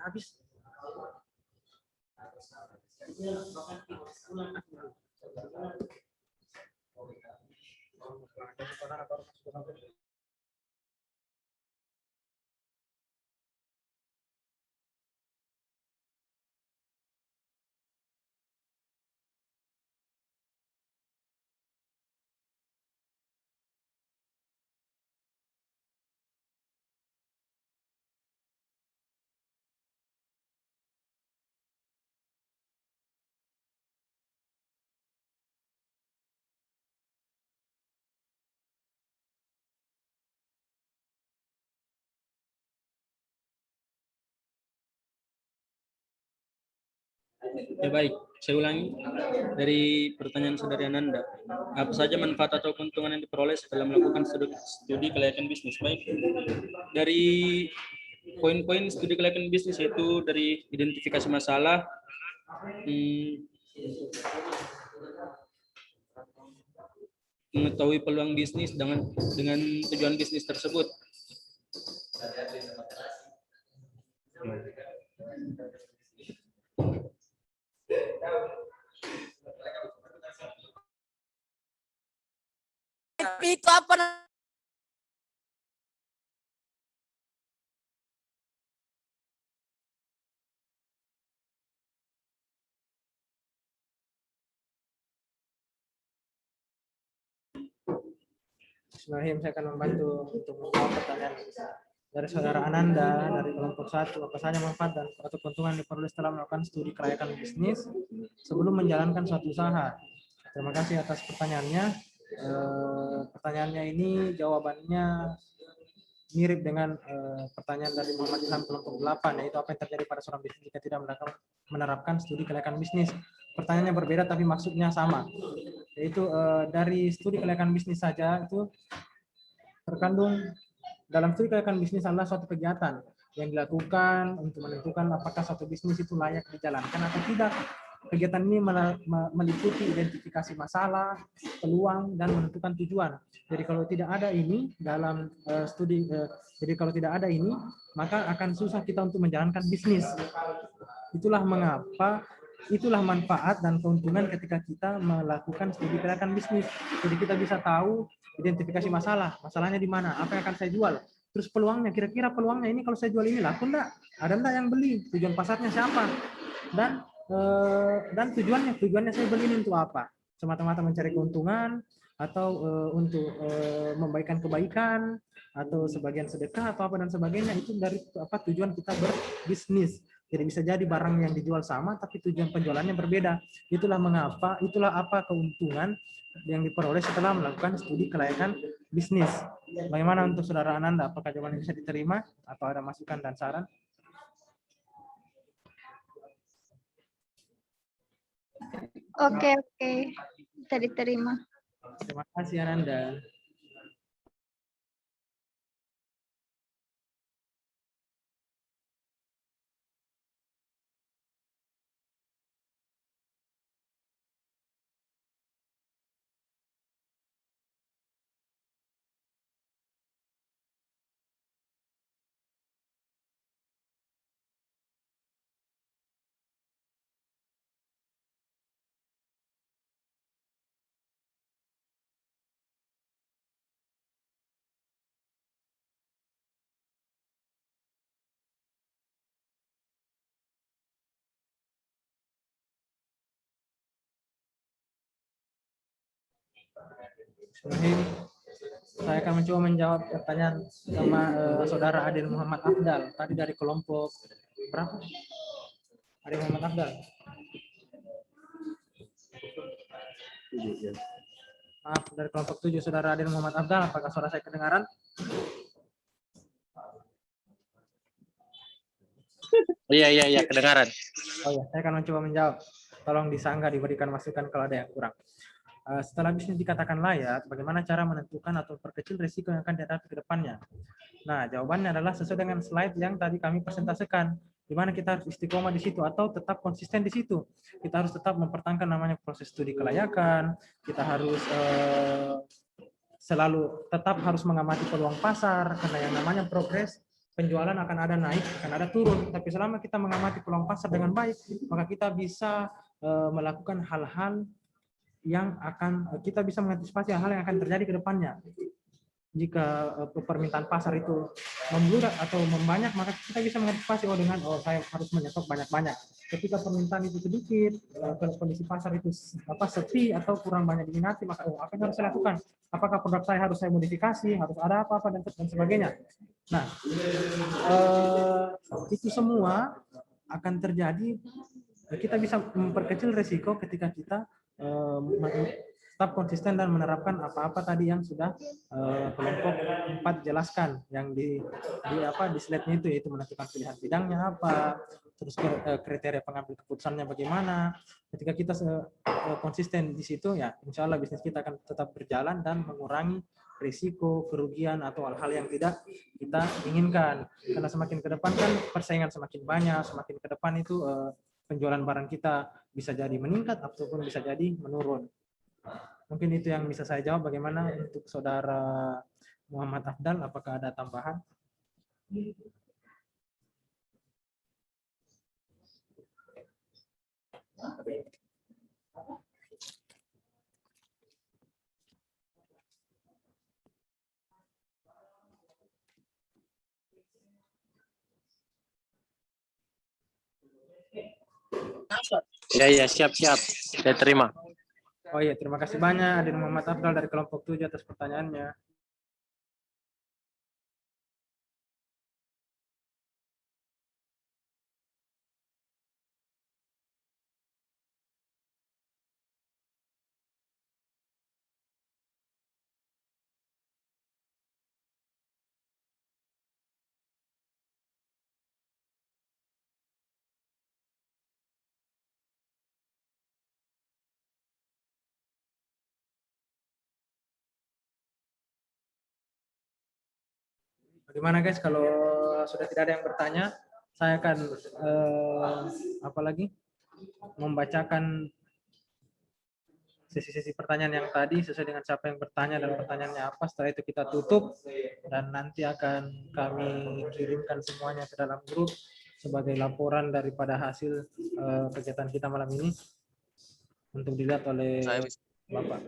Habis. Ya baik, saya ulangi dari pertanyaan saudari Ananda. Apa saja manfaat atau keuntungan yang diperoleh setelah melakukan studi kelayakan bisnis? Baik, dari poin-poin studi kelayakan bisnis yaitu dari identifikasi masalah, mengetahui peluang bisnis dengan tujuan bisnis tersebut. Itu apa? Bismillahirrahmanirrahim, saya akan membantu untuk menjawab pertanyaan dari saudara Ananda dari kelompok 1. Apa saja manfaat dan atau keuntungan diperoleh setelah melakukan studi kelayakan bisnis sebelum menjalankan suatu usaha? Terima kasih atas pertanyaannya. Pertanyaannya ini jawabannya mirip dengan pertanyaan dari Muhammad Ilham kelompok 8, yaitu apa yang terjadi pada seorang bisnis jika tidak menerapkan studi kelayakan bisnis. Pertanyaannya berbeda tapi maksudnya sama, yaitu dari studi kelayakan bisnis saja itu terkandung dalam studi kelayakan bisnis adalah suatu kegiatan yang dilakukan untuk menentukan apakah suatu bisnis itu layak dijalankan atau tidak. Kegiatan ini meliputi identifikasi masalah, peluang, dan menentukan tujuan. Jadi kalau tidak ada ini dalam maka akan susah kita untuk menjalankan bisnis. Itulah mengapa, itulah manfaat dan keuntungan ketika kita melakukan studi kelayakan bisnis. Jadi kita bisa tahu identifikasi masalahnya di mana, apa yang akan saya jual. Terus peluangnya, kira-kira peluangnya ini kalau saya jual ini laku enggak? Ada enggak yang beli? Tujuan pasarnya siapa? Dan tujuannya saya beli ini untuk apa? Semata-mata mencari keuntungan atau untuk memberikan kebaikan atau sebagian sedekah atau apa dan sebagainya. Itu dari apa tujuan kita berbisnis. Jadi bisa jadi barang yang dijual sama tapi tujuan penjualannya berbeda. Itulah apa keuntungan yang diperoleh setelah melakukan studi kelayakan bisnis. Bagaimana untuk saudara Ananda? Apakah jawabannya bisa diterima atau ada masukan dan saran? Oke, bisa diterima. Terima kasih Ananda. Saya akan mencoba menjawab pertanyaan sama saudara Adil Muhammad Afdal tadi dari kelompok berapa? Adil Muhammad Afdal. Maaf, dari kelompok 7 saudara Adil Muhammad Afdal, apakah suara saya kedengaran? Iya, kedengaran. Oh ya, saya akan mencoba menjawab. Tolong disanggah, diberikan masukan kalau ada yang kurang. Setelah bisnis dikatakan layak, bagaimana cara menentukan atau perkecil risiko yang akan dihadapi ke depannya? Nah, jawabannya adalah sesuai dengan slide yang tadi kami presentasikan, di mana kita harus istiqomah di situ atau tetap konsisten di situ. Kita harus tetap mempertahankan namanya proses studi kelayakan, kita harus selalu tetap harus mengamati peluang pasar, karena yang namanya progres, penjualan akan ada naik, akan ada turun. Tapi selama kita mengamati peluang pasar dengan baik, maka kita bisa melakukan hal-hal yang akan kita bisa mengantisipasi hal yang akan terjadi ke depannya. Jika permintaan pasar itu membludak atau membanyak, maka kita bisa mengantisipasi saya harus menyetok banyak-banyak. Ketika permintaan itu sedikit, kondisi pasar itu sepi atau kurang banyak diminati, maka apa yang harus saya lakukan? Apakah produk saya harus saya modifikasi, harus ada apa-apa dan sebagainya. Nah, itu semua akan terjadi. Kita bisa memperkecil risiko ketika kita tetap konsisten dan menerapkan apa-apa tadi yang sudah kelompok 4 jelaskan, yang di slide-nya itu, yaitu menentukan pilihan bidangnya apa, terus kriteria pengambil keputusannya bagaimana. Ketika kita konsisten di situ, ya insya Allah bisnis kita akan tetap berjalan dan mengurangi risiko, kerugian, atau hal-hal yang tidak kita inginkan. Karena semakin ke depan kan persaingan semakin banyak, semakin ke depan itu penjualan barang kita bisa jadi meningkat ataupun bisa jadi menurun. Mungkin itu yang bisa saya jawab. Bagaimana untuk saudara Muhammad Afdal, apakah ada tambahan? Ya, siap. Saya terima. Oh iya, terima kasih banyak Adin Muhammad Afdal dari kelompok 7 atas pertanyaannya. Bagaimana guys, kalau sudah tidak ada yang bertanya, saya akan membacakan sesi-sesi pertanyaan yang tadi sesuai dengan siapa yang bertanya dan pertanyaannya apa. Setelah itu kita tutup dan nanti akan kami kirimkan semuanya ke dalam grup sebagai laporan daripada hasil kegiatan kita malam ini untuk dilihat oleh Bapak.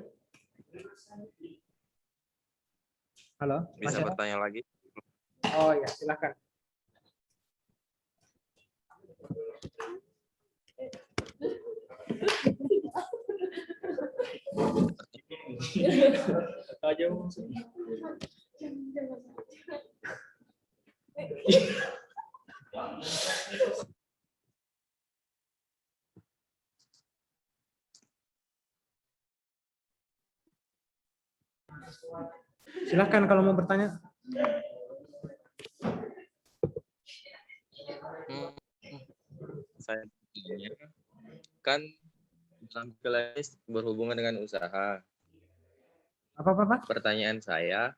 Halo, Bisa bertanya lagi? Oh ya, silakan. Silakan kalau mau bertanya. Saya tanya, kan dalam kelas berhubungan dengan usaha. Apa? Pertanyaan saya,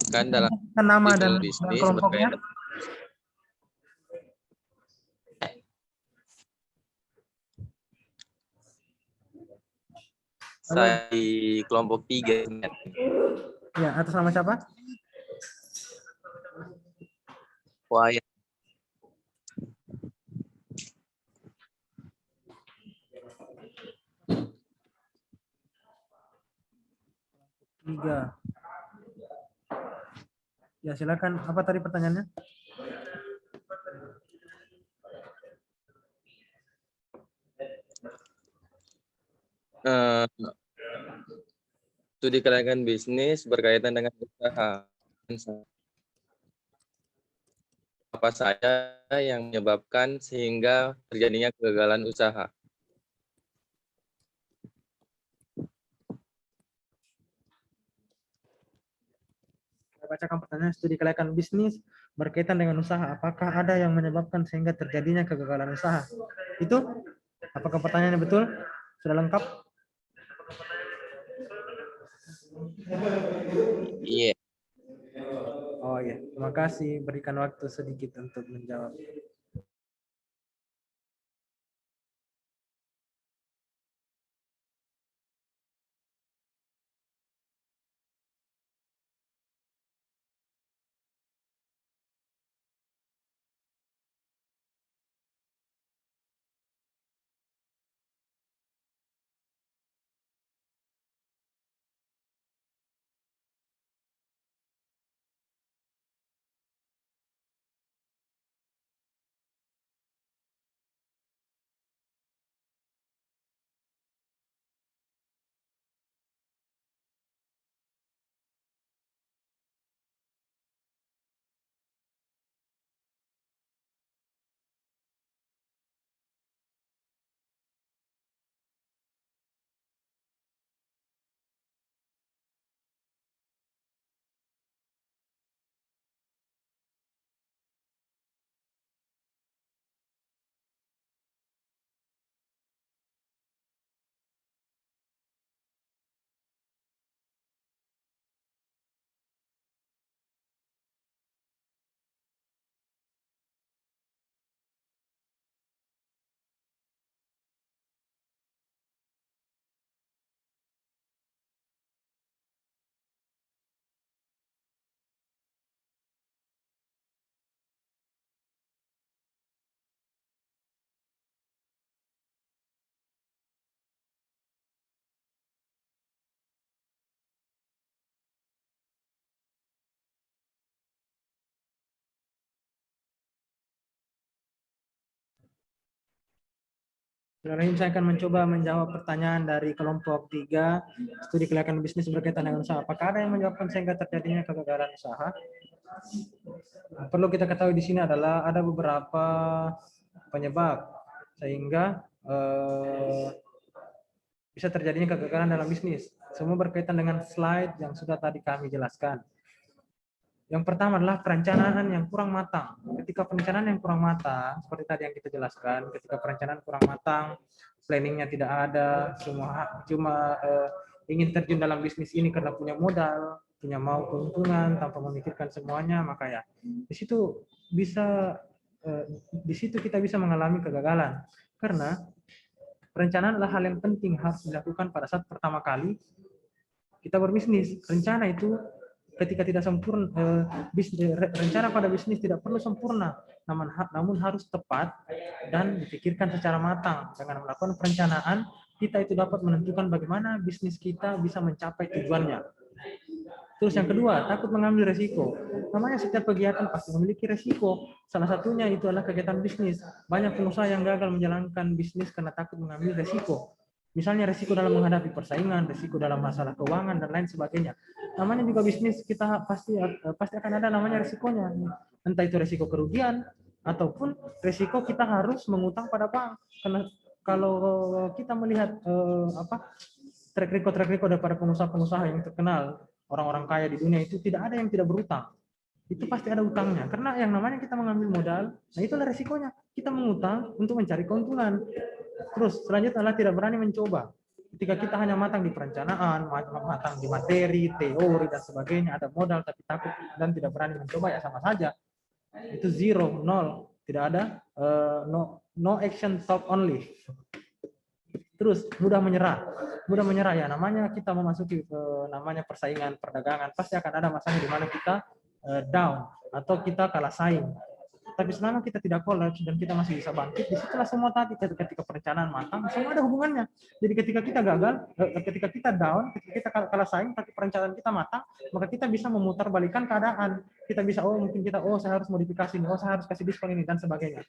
kan dalam Nama itu dan bisnis kelompoknya. berkaitan. Saya di kelompok 3. Ya, atas nama siapa? Wah, ya. Tiga. Ya, silakan. Apa tadi pertanyaannya? Studi kelayakan bisnis berkaitan dengan usaha. Apa saja yang menyebabkan sehingga terjadinya kegagalan usaha? Saya bacakan pertanyaan. Studi kelayakan bisnis berkaitan dengan usaha. Apakah ada yang menyebabkan sehingga terjadinya kegagalan usaha? Itu? Apakah pertanyaannya betul? Sudah lengkap? Iya. Oh ya, terima kasih. Berikan waktu sedikit untuk menjawab. Bismillahirrahmanirrahim. Saya akan mencoba menjawab pertanyaan dari kelompok 3, studi kelayakan bisnis berkaitan dengan usaha. Apakah ada yang menjawabkan sehingga terjadinya kegagalan usaha? Perlu kita ketahui di sini adalah ada beberapa penyebab sehingga bisa terjadinya kegagalan dalam bisnis. Semua berkaitan dengan slide yang sudah tadi kami jelaskan. Yang pertama adalah perencanaan yang kurang matang. Ketika perencanaan yang kurang matang, seperti tadi yang kita jelaskan, ketika perencanaan kurang matang, planningnya tidak ada, cuma ingin terjun dalam bisnis ini karena punya modal, punya mau keuntungan tanpa memikirkan semuanya, maka ya di situ kita bisa mengalami kegagalan. Karena perencanaan adalah hal yang penting, harus dilakukan pada saat pertama kali kita berbisnis. Rencana itu ketika tidak sempurna, rencana pada bisnis tidak perlu sempurna, namun harus tepat dan dipikirkan secara matang. Dengan melakukan perencanaan, kita itu dapat menentukan bagaimana bisnis kita bisa mencapai tujuannya. Terus yang kedua, takut mengambil resiko. Namanya setiap kegiatan pasti memiliki resiko. Salah satunya itu adalah kegiatan bisnis. Banyak pengusaha yang gagal menjalankan bisnis karena takut mengambil resiko. Misalnya resiko dalam menghadapi persaingan, resiko dalam masalah keuangan, dan lain sebagainya. Namanya juga bisnis, kita pasti akan ada namanya resikonya. Entah itu resiko kerugian, ataupun resiko kita harus mengutang pada bank. Karena kalau kita melihat track record daripada pengusaha-pengusaha yang terkenal, orang-orang kaya di dunia itu tidak ada yang tidak berutang. Itu pasti ada utangnya. Karena yang namanya kita mengambil modal, nah itulah resikonya. Kita mengutang untuk mencari keuntungan. Terus selanjutnya adalah tidak berani mencoba. Ketika kita hanya matang di perencanaan, matang di materi, teori, dan sebagainya, ada modal tapi takut dan tidak berani mencoba, ya sama saja. Itu zero, nol. Tidak ada, no action, talk only. Terus mudah menyerah ya, namanya kita memasuki namanya persaingan perdagangan, pasti akan ada masanya di mana kita down atau kita kalah saing. Tapi selama kita tidak collapse dan kita masih bisa bangkit, disitulah semua tadi, ketika perencanaan matang, semua ada hubungannya. Jadi ketika kita gagal, ketika kita down, ketika kita kalah saing, tapi perencanaan kita matang, maka kita bisa memutarbalikkan keadaan. Kita bisa, saya harus modifikasi ini, saya harus kasih diskon ini, dan sebagainya.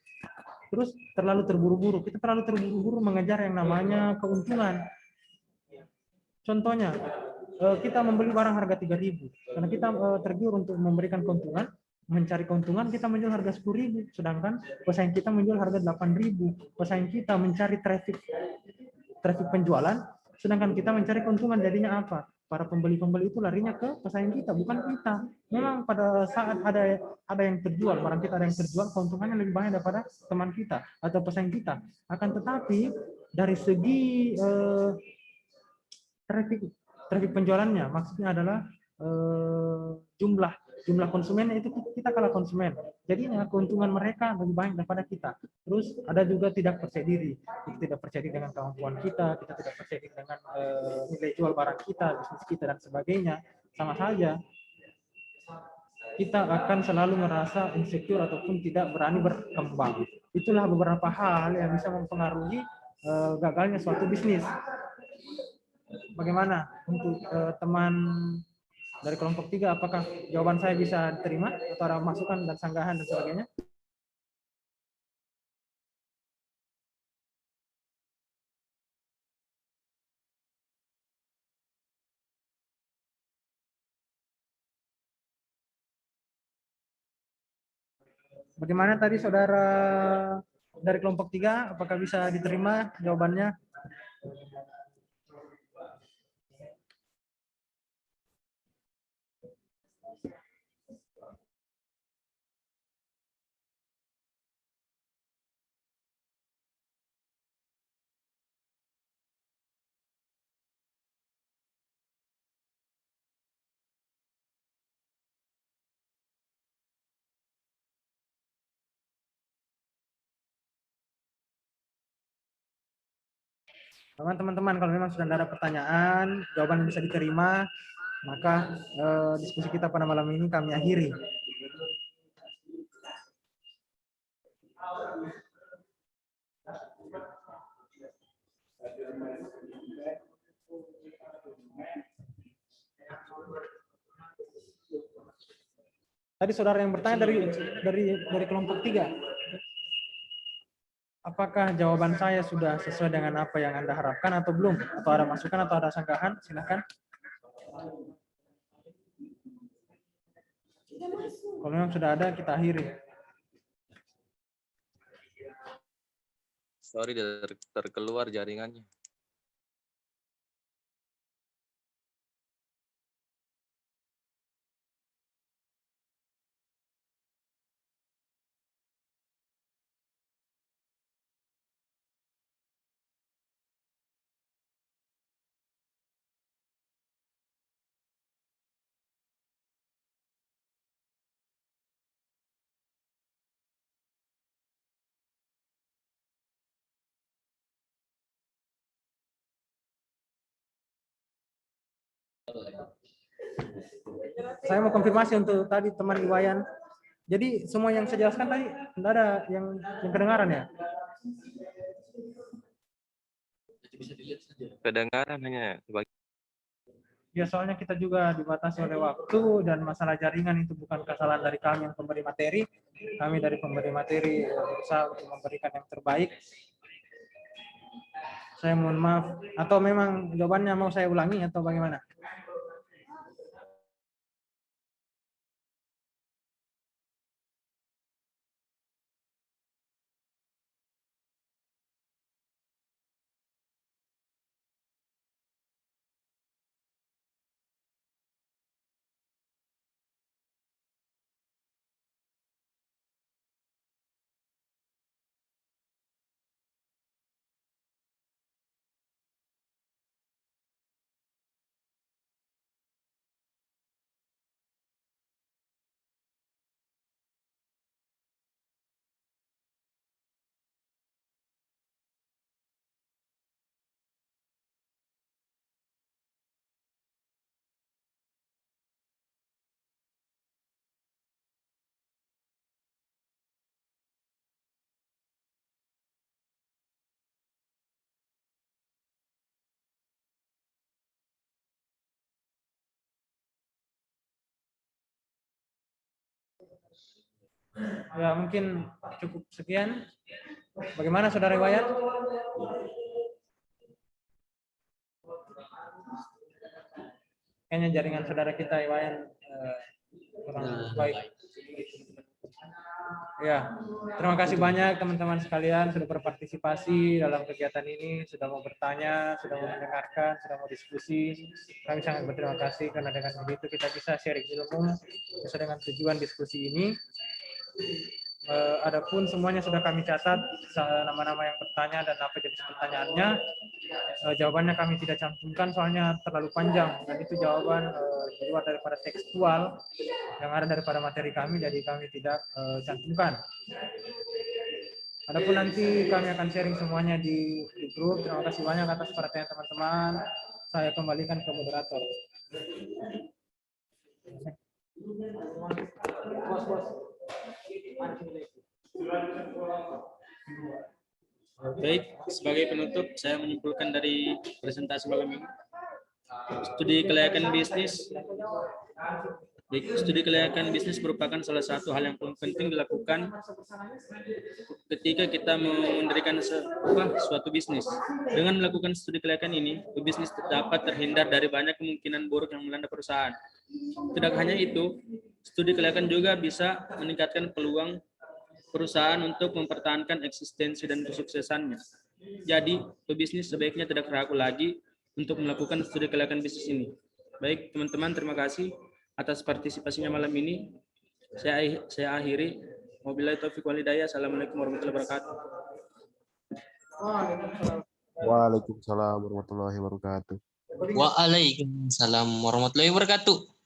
Terus terlalu terburu-buru, kita terlalu terburu-buru mengejar yang namanya keuntungan. Contohnya, kita membeli barang harga 3.000, karena kita tergiur untuk memberikan keuntungan, mencari keuntungan, kita menjual harga 10.000, sedangkan pesaing kita menjual harga 8.000. Pesaing kita mencari traffic penjualan, sedangkan kita mencari keuntungan. Jadinya apa? Para pembeli-pembeli itu larinya ke pesaing kita, bukan kita. Memang pada saat ada yang terjual, barang kita ada yang terjual, keuntungannya lebih banyak daripada teman kita atau pesaing kita. Akan tetapi dari segi traffic penjualannya, maksudnya adalah jumlah konsumennya itu kita kalah konsumen. Jadinya keuntungan mereka lebih banyak daripada kita. Terus ada juga tidak percaya diri. Kita tidak percaya diri dengan kemampuan kita tidak percaya diri dengan nilai jual barang kita, bisnis kita, dan sebagainya. Sama saja kita akan selalu merasa insecure ataupun tidak berani berkembang. Itulah beberapa hal yang bisa mempengaruhi gagalnya suatu bisnis. Bagaimana untuk teman dari kelompok 3, apakah jawaban saya bisa diterima atau ada masukan dan sanggahan dan sebagainya? Bagaimana tadi saudara dari kelompok 3, apakah bisa diterima jawabannya? Teman-teman, kalau memang sudah ada pertanyaan, jawaban bisa diterima, maka diskusi kita pada malam ini kami akhiri. Tadi saudara yang bertanya dari kelompok 3. apakah jawaban saya sudah sesuai dengan apa yang Anda harapkan atau belum? Atau ada masukan atau ada sanggahan? Silakan. Kalau memang sudah ada, kita akhiri. Sorry, terkeluar jaringannya. Saya mau konfirmasi untuk tadi teman Iwayan. Jadi semua yang saya jelaskan tadi tidak ada yang kedengaran ya? Kedengaran hanya Ya, soalnya kita juga dibatasi oleh waktu dan masalah jaringan itu bukan kesalahan dari kami yang pemberi materi. Kami dari pemberi materi berusaha untuk memberikan yang terbaik. Saya mohon maaf. Atau memang jawabannya mau saya ulangi atau bagaimana? Ya, mungkin cukup sekian. Bagaimana Saudara Iwayan? Kayaknya jaringan saudara kita Iwayan kurang baik. Ya, terima kasih banyak teman-teman sekalian sudah berpartisipasi dalam kegiatan ini, sudah mau bertanya, sudah mau mendengarkan, sudah mau diskusi. Kami sangat berterima kasih karena dengan begitu kita bisa sharing ilmu sesuai dengan tujuan diskusi ini. Adapun semuanya sudah kami catat, nama-nama yang bertanya dan apa jenis pertanyaannya. Jawabannya kami tidak cantumkan soalnya terlalu panjang dan itu jawaban di luar daripada tekstual yang ada daripada materi kami, jadi kami tidak cantumkan. Adapun nanti kami akan sharing semuanya di grup. Terima kasih banyak atas perhatian teman-teman. Saya kembalikan ke moderator. Baik, sebagai penutup saya menyimpulkan dari presentasi malam ini. Studi kelayakan bisnis. Studi kelayakan bisnis merupakan salah satu hal yang penting dilakukan ketika kita mendirikan suatu bisnis. Dengan melakukan studi kelayakan ini, pebisnis dapat terhindar dari banyak kemungkinan buruk yang melanda perusahaan. Tidak hanya itu, studi kelayakan juga bisa meningkatkan peluang perusahaan untuk mempertahankan eksistensi dan kesuksesannya. Jadi, pebisnis sebaiknya tidak ragu lagi untuk melakukan studi kelayakan bisnis ini. Baik, teman-teman, terima kasih atas partisipasinya malam ini. Saya akhiri. Wabillahi taufiq wal hidayah. Assalamualaikum warahmatullahi wabarakatuh. Waalaikumsalam warahmatullahi wabarakatuh. Waalaikumsalam warahmatullahi wabarakatuh.